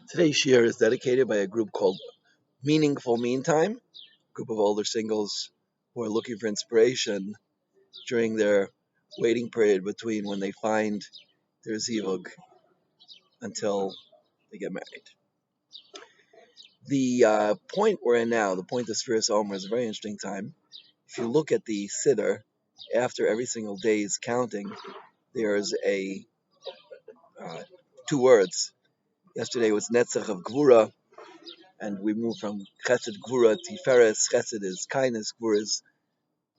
Today's shir is dedicated by a group called Meaningful Meantime, a group of older singles who are looking for inspiration during their waiting period between when they find their zivug until they get married. The point we're in now, the point of Sfiras Omer, is a very interesting time. If you look at the Siddur, after every single day's counting, there's a two words. Yesterday was Netzach of Gvura, and we moved from Chesed Gvura to Tiferes. Chesed is kindness, Gvura is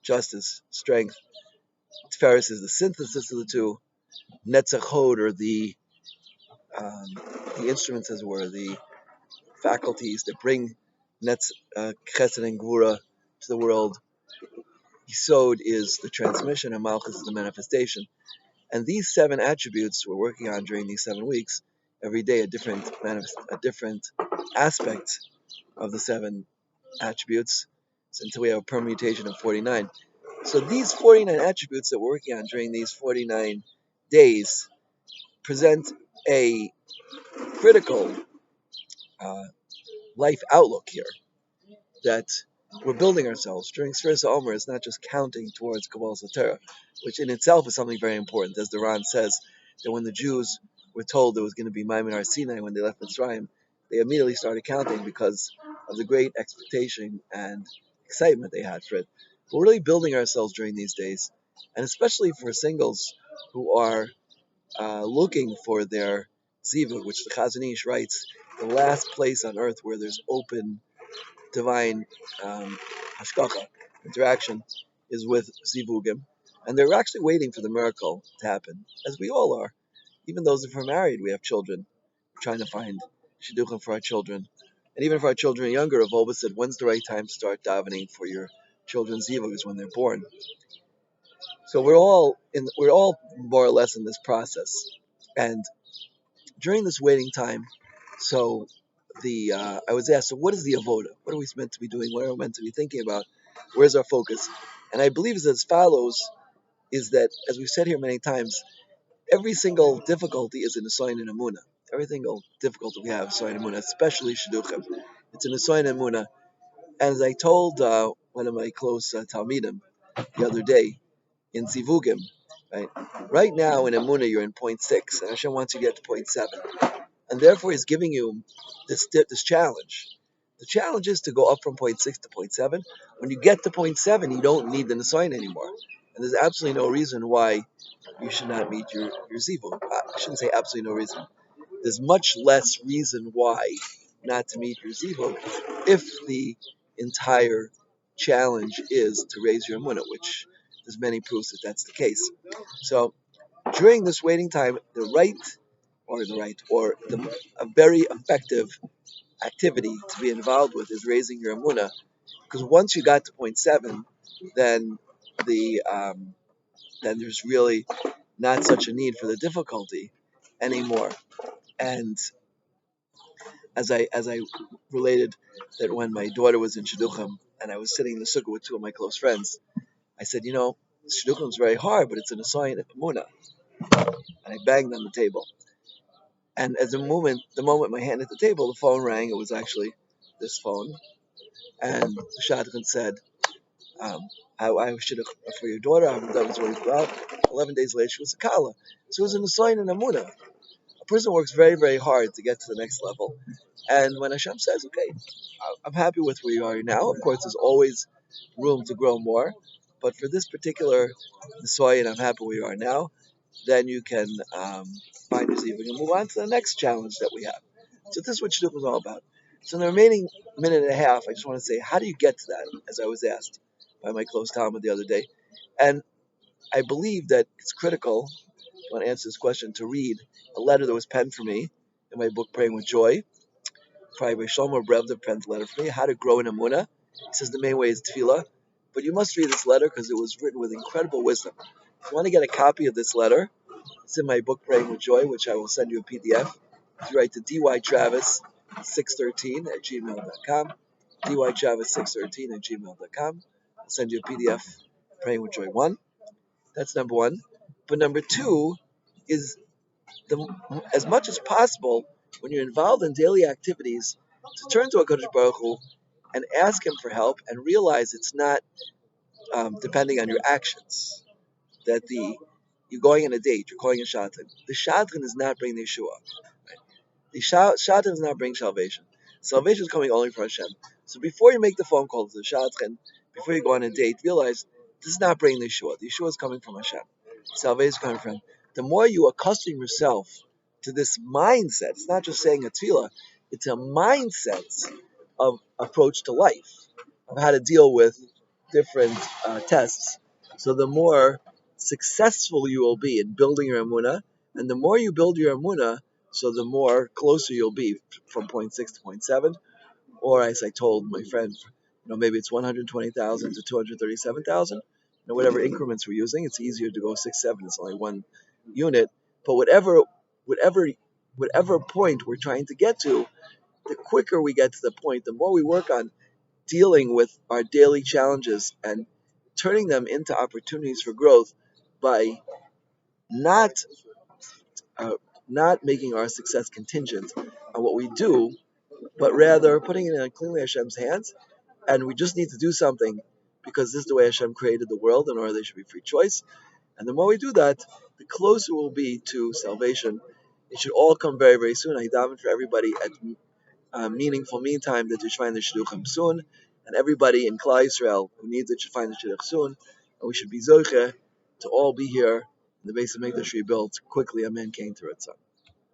justice, strength. Tiferes is the synthesis of the two. Netzach Hod, or the instruments, as it were, the faculties that bring Chesed and Gvura to the world. Yisod is the transmission, and Malchus is the manifestation. And these seven attributes we're working on during these 7 weeks, every day a different aspect of the seven attributes, until we have a permutation of 49. So these 49 attributes that we're working on during these 49 days present a critical life outlook here, that we're building ourselves. During Sfiras Omer, it's not just counting towards Kabbalah Satara, which in itself is something very important. As the Ran says, that when the Jews were told there was going to be Maimon Har Sinai when they left Mitzrayim, they immediately started counting because of the great expectation and excitement they had for it. But we're really building ourselves during these days, and especially for singles who are looking for their zivug, which the Chazon Ish writes, the last place on earth where there's open divine hashgacha, interaction, is with zivugim, and they're actually waiting for the miracle to happen, as we all are. Even those who are married, we have children. We're trying to find shidduchim for our children, and even if our children are younger, Rav Oba said, when's the right time to start davening for your children's zivug? Is when they're born. So we're all more or less in this process, and during this waiting time, so I was asked, so what is the avoda? What are we meant to be doing? What are we meant to be thinking about? Where's our focus? And I believe it's as follows: is that, as we've said here many times, every single difficulty is an asoyin and amuna. Every single difficulty we have is asoyin and amuna, especially shidduchim. It's an asoyin and amuna. And as I told one of my close talmidim the other day in zivugim, right now in amuna you're in point 6, and Hashem wants you to get to point 7. And therefore he's giving you this challenge. The challenge is to go up from point 6 to point 7. When you get to point 7, you don't need the Nisayan anymore. And there's absolutely no reason why you should not meet your zivug. I shouldn't say absolutely no reason. There's much less reason why not to meet your zivug if the entire challenge is to raise your emunah, which there's many proofs that that's the case. So during this waiting time, a very effective activity to be involved with is raising your emunah, because once you got to point 7, then then there's really not such a need for the difficulty anymore. And as I related that when my daughter was in shidduchim and I was sitting in the sukkah with two of my close friends, I said, shidduchim is very hard, but it's an asayin emunah, and I banged on the table. And the moment my hand hit the table, the phone rang. It was actually this phone. And the shadchan said, I should have for your daughter. That was really proud. 11 days later, she was a kala. So it was an asayin and amuna. A person works very, very hard to get to the next level. And when Hashem says, okay, I'm happy with where you are now, of course, there's always room to grow more. But for this particular asayin, I'm happy where you are now. Then you can find your zivug and move on to the next challenge that we have. So this is what shidduchim is all about. So in the remaining minute and a half, I just want to say, how do you get to that? As I was asked by my close talmud the other day, and I believe that it's critical. I want to answer this question, to read a letter that was penned for me in my book Praying with Joy. Private Shlomo Brevda penned a letter for me, how to grow in Amunah. He says the main way is tefillah, but you must read this letter because it was written with incredible wisdom. If you want to get a copy of this letter, it's in my book Praying with Joy, which I will send you a PDF. If you write to dytravis613 at gmail.com, dytravis613 at gmail.com, I'll send you a PDF, Praying with Joy 1. That's number 1. But number 2 is, as much as possible, when you're involved in daily activities, to turn to HaKadosh Baruch Hu and ask Him for help and realize it's not depending on your actions. That you're going on a date, you're calling a shatan. The shatan is not bringing the Yeshua. The shatan does not bring salvation. Salvation is coming only from Hashem. So before you make the phone call to the shatan, before you go on a date, realize this is not bringing the Yeshua. The Yeshua is coming from Hashem. Salvation is coming from Him. The more you accustom yourself to this mindset, it's not just saying a tefillah, it's a mindset of approach to life, of how to deal with different tests. So the more successful you will be in building your emunah, and the more you build your emunah, so the more closer you'll be from point 6 to point 7. Or as I told my friend, maybe it's 120,000 to 237,000. Whatever increments we're using, it's easier to go 6, 7. It's only one unit. But whatever, whatever point we're trying to get to, the quicker we get to the point, the more we work on dealing with our daily challenges and turning them into opportunities for growth by not uh, not making our success contingent on what we do, but rather putting it in cleanly Hashem's hands. And we just need to do something because this is the way Hashem created the world, in order there should be free choice. And the more we do that, the closer we'll be to salvation. It should all come very, very soon. I daven for everybody at meaningful meantime that they should find the shidduchim soon, and everybody in Klal Yisrael who needs it should find the shidduch soon, and we should be zoche to all be here in the base of Mikdash rebuilt quickly. Amen. Came through it.